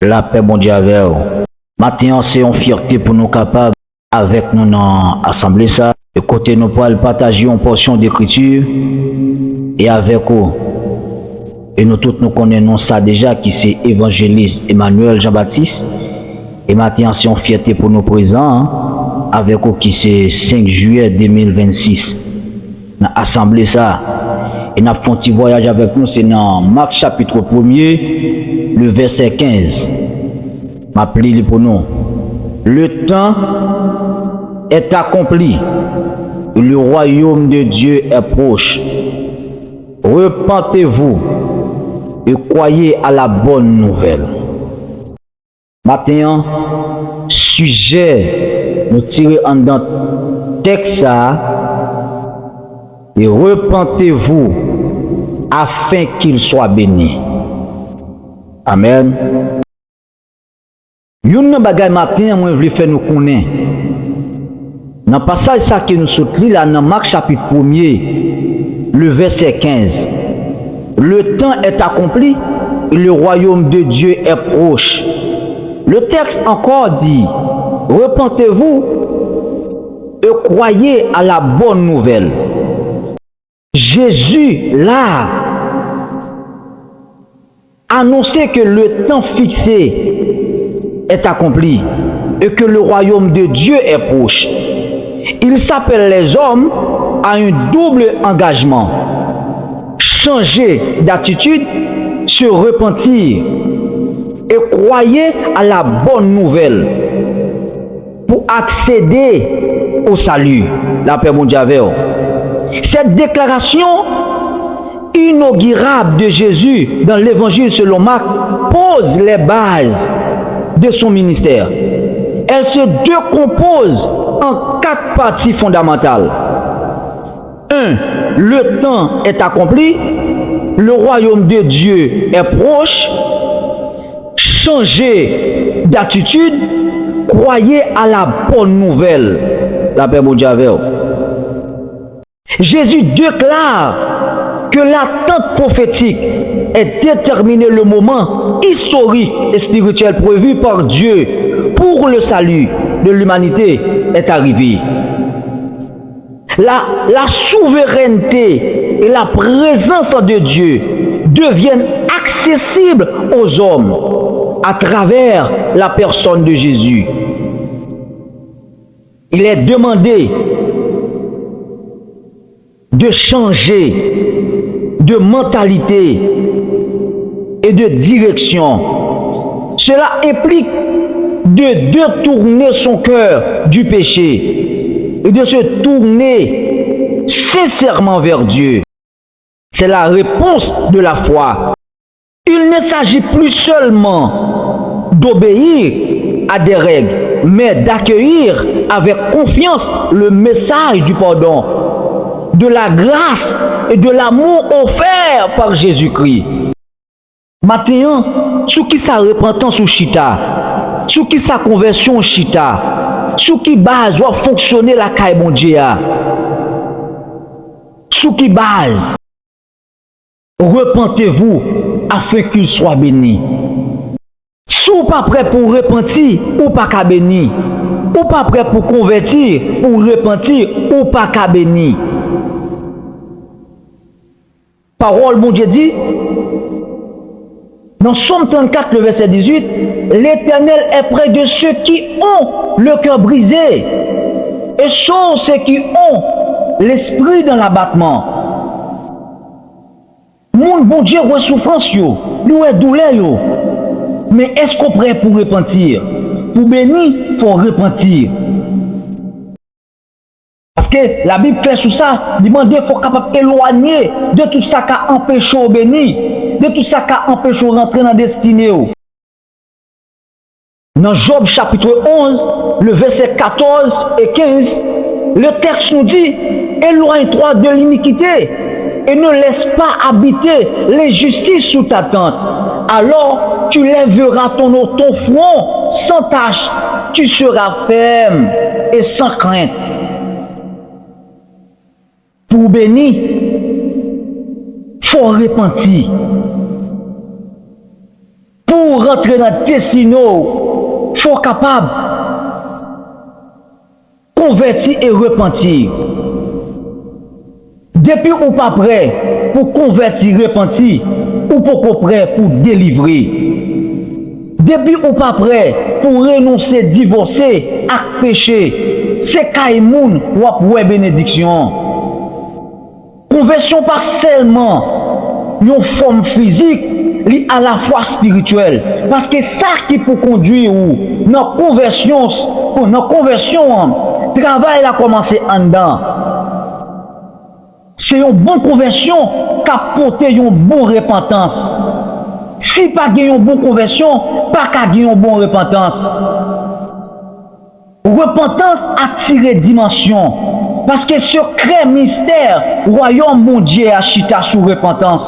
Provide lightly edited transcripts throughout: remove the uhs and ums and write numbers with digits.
La paix, bon Dieu, avec vous. Maintenant, c'est une fierté pour nous capables, avec nous dans l'Assemblée, ça, de côté nous pourrons partager une portion d'écriture, et avec vous. Et nous tous nous connaissons ça déjà, qui c'est évangéliste Emmanuel Jean-Baptiste. Et maintenant, c'est une fierté pour nous présents, avec vous, qui c'est 5 juillet 2026. Dans l'Assemblée, ça. Et nous avons fait un petit voyage avec nous, c'est dans Marc chapitre 1er, le verset 15. M'appelez pour nous. Le temps est accompli. Le royaume de Dieu est proche. Repentez-vous et croyez à la bonne nouvelle. Maintenant, sujet, nous tirons en dans texte et repentez-vous afin qu'il soit béni. Amen. Yon bagay matin, moi je veux faire nous connaître. Dans le passage ça que nous sommes là dans Marc chapitre 1er, le verset 15. Le temps est accompli, le royaume de Dieu est proche. Le texte encore dit, repentez-vous et croyez à la bonne nouvelle. Jésus, là, annonçait que le temps fixé est accompli et que le royaume de Dieu est proche. Il s'appelle les hommes à un double engagement. Changer d'attitude, se repentir et croyez à la bonne nouvelle pour accéder au salut. La paix mondiale. Cette déclaration inaugurable de Jésus dans l'évangile selon Marc pose les bases de son ministère. Elle se décompose en 4 parties fondamentales. 1. Le temps est accompli, le royaume de Dieu est proche, changez d'attitude, croyez à la bonne nouvelle. La paix mondiale. Jésus déclare que l'attente prophétique est déterminée le moment historique et spirituel prévu par Dieu pour le salut de l'humanité est arrivé. La souveraineté et la présence de Dieu deviennent accessibles aux hommes à travers la personne de Jésus. Il est demandé de changer de mentalité et de direction. Cela implique de détourner son cœur du péché et de se tourner sincèrement vers Dieu. C'est la réponse de la foi. Il ne s'agit plus seulement d'obéir à des règles, mais d'accueillir avec confiance le message du pardon, de la grâce et de l'amour offert par Jésus-Christ. Maintenant, sous qui sa repentance ou chita, sous qui sa conversion chita, sous qui base doit fonctionner la caille mondiale, sous qui base, repentez-vous afin qu'il soit béni. Sous pas prêt pour repentir ou pas qu'à béni, ou pas prêt pour convertir ou repentir ou pas qu'à béni. Parole, mon Dieu dit, dans Somme 34, le verset 18, l'Éternel est près de ceux qui ont le cœur brisé et sauve ceux qui ont l'esprit dans l'abattement. Mon bon Dieu voit souffrance, nous est douleur, mais est-ce qu'on est prêt pour repentir? Pour bénir, il faut repentir. Parce que la Bible fait sous ça, demande qu'il faut capable d'éloigner de tout ça qui a empêché au béni, de tout ça qui a empêché de rentrer dans la destinée. Dans Job chapitre 11, le verset 14 et 15, le texte nous dit, éloigne-toi de l'iniquité et ne laisse pas habiter l'injustice sous ta tente. Alors tu lèveras ton front sans tache, tu seras ferme et sans crainte. Pour bénir, il faut repentir. Pour pour rentrer dans le destination, il faut capable de convertir et repentir. Depuis ou pas prêt pour convertir et repentir, ou pas prêt pour délivrer. Depuis ou pas prêt pour renoncer, divorcer, à péché, c'est Kaimoun ou après bénédiction. Conversion pas seulement une forme physique, mais à la fois spirituelle. Parce que ça qui peut conduire ou notre conversion, travail a commencé en dedans. C'est une bonne conversion qui a porté une bonne repentance. Si pas une bonne conversion, pas qu'à une bonne repentance. Repentance a tiré dimension. Parce que secret mystère, royaume mon Dieu a chita sous repentance.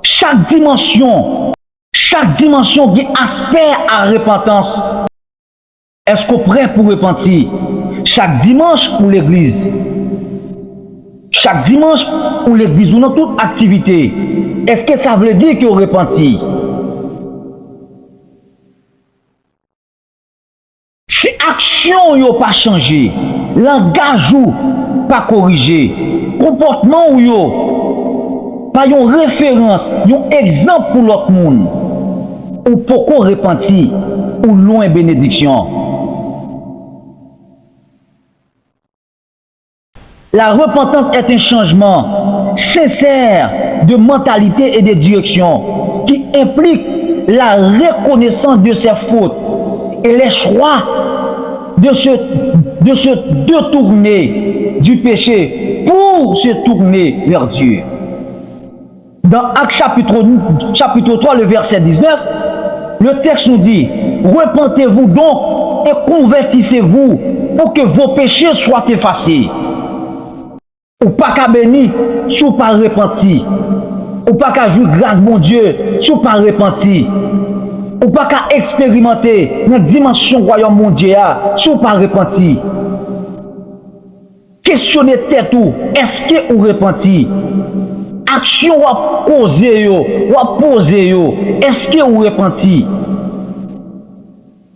Chaque dimension qui aspect à repentance. Est-ce qu'on est prêt pour repentir? Chaque dimanche pour l'église. Chaque dimanche pour l'église ou dans toute activité. Est-ce que ça veut dire qu'on repentit? Si action n'a pas changé, langage ou pas corrigé, comportement ou pas une référence, un exemple pour l'autre monde, ou pourquoi repentir, ou loin bénédiction. La repentance est un changement sincère de mentalité et de direction qui implique la reconnaissance de ses fautes et les choix de se détourner du péché pour se tourner vers Dieu. Dans Actes chapitre 3, le verset 19, le texte nous dit: repentez-vous donc et convertissez-vous pour que vos péchés soient effacés. Ou pas qu'à bénir, si ou pas repenti. Ou pas qu'à jouer grâce mon Dieu, si ou pas repenti. Ou pas qu'à expérimenter la dimension royaume mon Dieu, si ou pas repenti. Questionnez tête ou, est-ce que ou repenti? Action ou poser yo, ou poser yo, est-ce que ou repenti?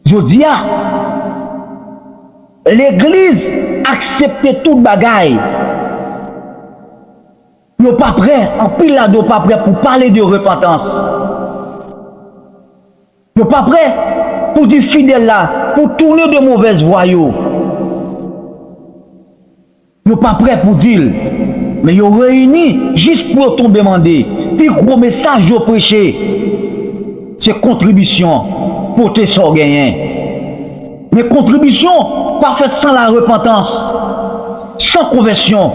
Je dis l'église accepte tout bagaille. Nous pas prêts, en pile là, nous pas prêts pour parler de repentance. Nous pas prêts pour dire fidèle là, pour tourner de mauvaises voies. Nous pas prêts pour dire, mais ils réunis juste pour tomber demander. Puis gros message au prêcher, c'est contribution pour tes sorts gagnants. Mais contribution pas faite sans la repentance, sans conversion.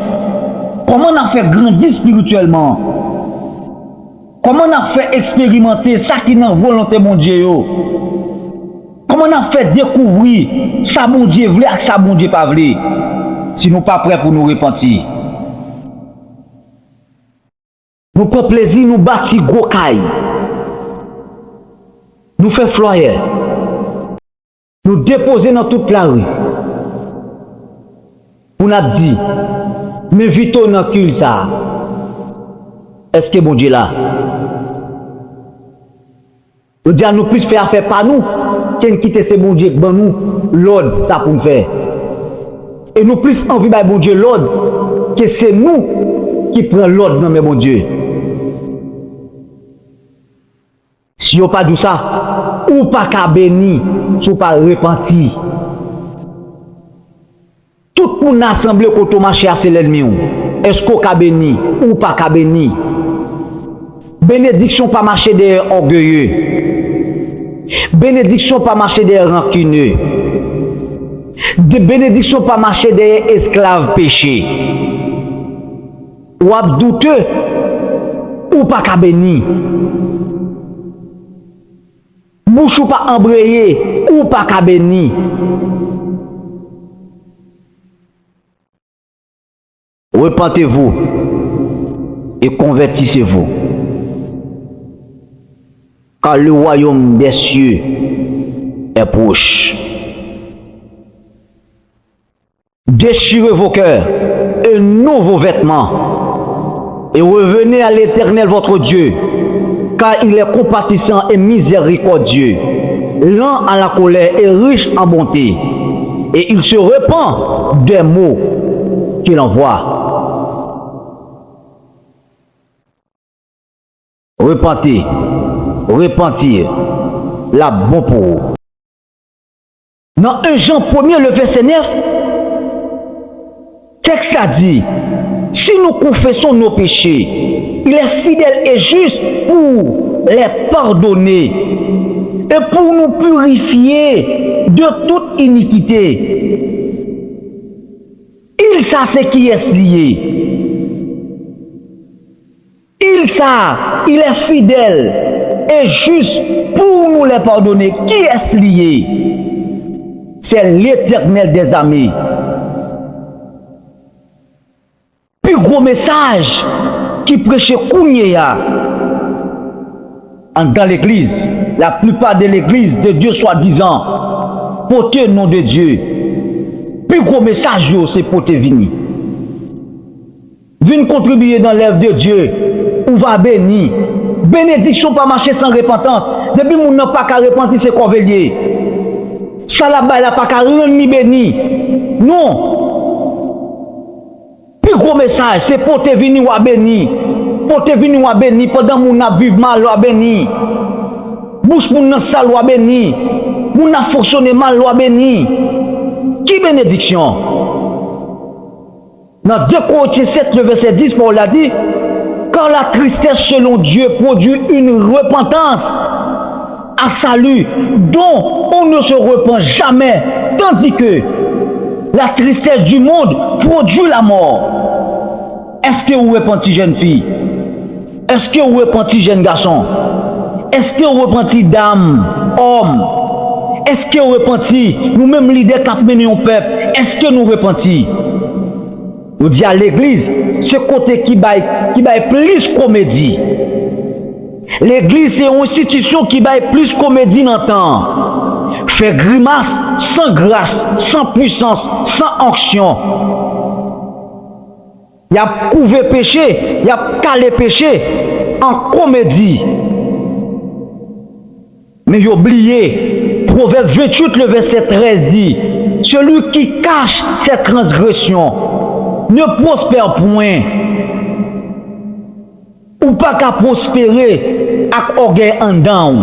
Comment on a fait grandir spirituellement? Comment on a fait expérimenter ça qui est dans la volonté de mon Dieu? Comment on a fait découvrir ça mon Dieu voulait et ça mon Dieu pas voulait? Si nous ne sommes pas prêts pour nous repentir. Nous prenons plaisir, nous bâtir gros cailles. Nous faisons flyer. Nous déposer dans toute la rue. Pour nous dire, mais vite on a culte ça. Est-ce que mon Dieu là? Nous disons nous plus faire affaire par nous, qu'en quitter ce bon Dieu pour nous, l'ordre ça pour nous faire. Et nous plus envie de bon Dieu l'ordre, que c'est nous qui prenons l'ordre dans mon Dieu. Si on pas dit ça, ou pas qu'à bénir, si on pas repenti. Tout pour nous assembler quand on marche à l'ennemi. Est-ce qu'on a béni ou pas qu'à béni? Bénédiction pas marcher des orgueilleux. Bénédiction pas marcher des rancuneux. Bénédiction pas marcher des esclaves péchés. Ou douteux ou pas qu'à béni. Bouche ou pas embrayé ou pas qu'à béni. Repentez-vous et convertissez-vous. Car le royaume des cieux est proche. Déchirez vos cœurs et nouveaux vêtements et revenez à l'Éternel votre Dieu, car il est compatissant et miséricordieux, lent à la colère et riche en bonté, et il se repent des maux qu'il envoie. Repentir, la bon pour vous. Dans 1 Jean 1er, le verset 9, texte a dit, si nous confessons nos péchés, il est fidèle et juste pour les pardonner et pour nous purifier de toute iniquité. Il sait ce qui est lié. Il est fidèle et juste pour nous les pardonner. Qui est lié? C'est l'Éternel des armées. Plus gros message qui prêchait Kounia dans l'église, la plupart de l'église de Dieu soi-disant, porter le nom de Dieu. Plus gros message, c'est porter vini. Vine contribuer dans l'œuvre de Dieu, ou va bénir. Bénédiction pas marcher sans repentance. Depuis mon n'a pas qu'à repentir, c'est convélier. Ça là-bas, il n'a pas qu'à rien ni béni. Non. Plus gros message, c'est pour te venir ou à béni. Pour te venir ou à béni, pendant que mon a vu mal ou à béni. Bouche mon n'a sale ou à béni. Mon a fonctionné mal ou à béni. Qui bénédiction? Dans 2 Corinthiens 7, le verset 10, Paul a dit, car la tristesse selon Dieu produit une repentance à salut dont on ne se repent jamais, tandis que la tristesse du monde produit la mort. Est-ce que vous repentez, jeune fille? Est-ce que vous repentez, jeune garçon? Est-ce que vous repentez, dame, homme? Est-ce que vous repentez, nous-mêmes leaders qui mené au peuple? Est-ce que nous repentez? Vous dites à l'église, ce côté qui baille plus comédie. L'église, c'est une institution qui baille plus comédie dans le temps. Fait grimace, sans grâce, sans puissance, sans onction. Il y a couvé péché, il y a calé péché en comédie. Mais oubliez, Proverbe 28, le verset 13 dit, celui qui cache ses transgressions ne prospère point. Ou pas qu'à prospérer avec orgueil en dedans.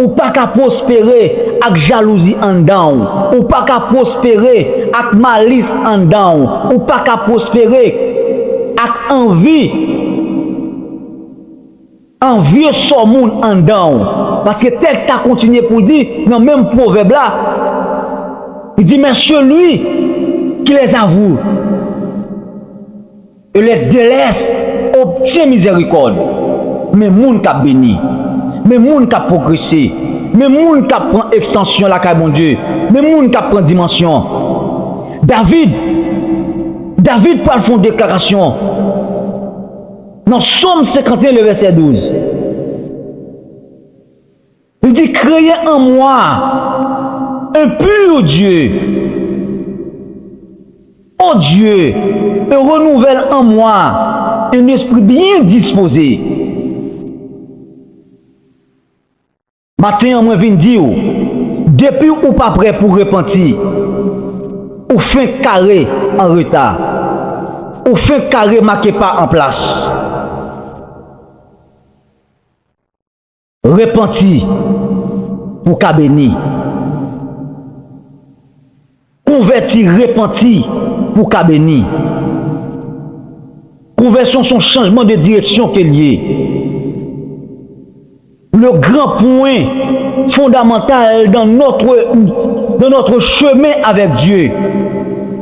Ou pas qu'à prospérer avec jalousie en dedans. Ou pas qu'à prospérer avec malice en dedans. Ou pas qu'à prospérer avec envie. Envieux son monde en dedans. Parce que tel que tu as continué pour dire, dans le même proverbe là, il dit, mais celui qui les avoue, et les délaisse, obtient miséricorde. Mais moun qui a béni, mais moun qui a progressé, mais moun qui a prend extension la caille mon Dieu, mais moun qui a prend dimension. David parle font déclaration. Dans Somme 51, le verset 12. Il dit, créez en moi un pur Dieu. Oh Dieu, et renouvelle en moi un esprit bien disposé. Matin, moi viens dire, depuis ou pas prêt pour repentir, ou fin carré en retard, ou fin carré marqué pas en place. Repentir pour qu'à béni. Convertir, repentir pour qu'à béni. Conversion, son changement de direction qui est lié. Le grand point fondamental dans notre chemin avec Dieu,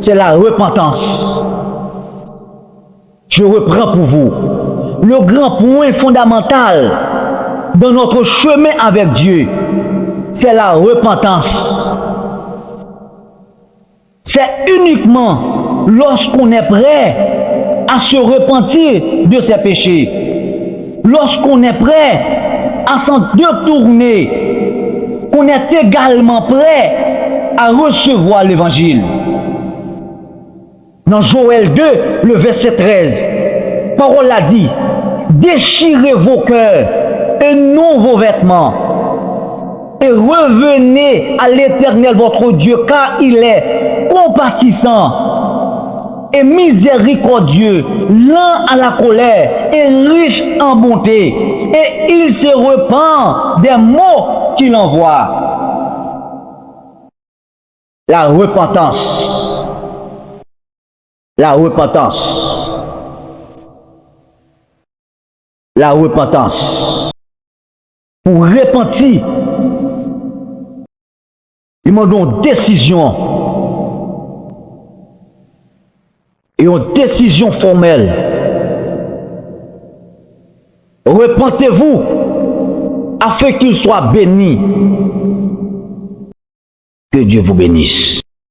c'est la repentance. Je reprends pour vous. Le grand point fondamental dans notre chemin avec Dieu, c'est la repentance. C'est uniquement lorsqu'on est prêt à se repentir de ses péchés, lorsqu'on est prêt à s'en détourner, qu'on est également prêt à recevoir l'évangile. Dans Joël 2, le verset 13, parole a dit, déchirez vos cœurs un nouveau vêtement et revenez à l'Éternel votre Dieu, car il est compatissant et miséricordieux, lent à la colère et riche en bonté, et il se repent des maux qu'il envoie. La repentance. La repentance. La repentance. Pour repentir, il m'a donné une décision. Et une décision formelle. Repentez-vous afin qu'il soit béni. Que Dieu vous bénisse.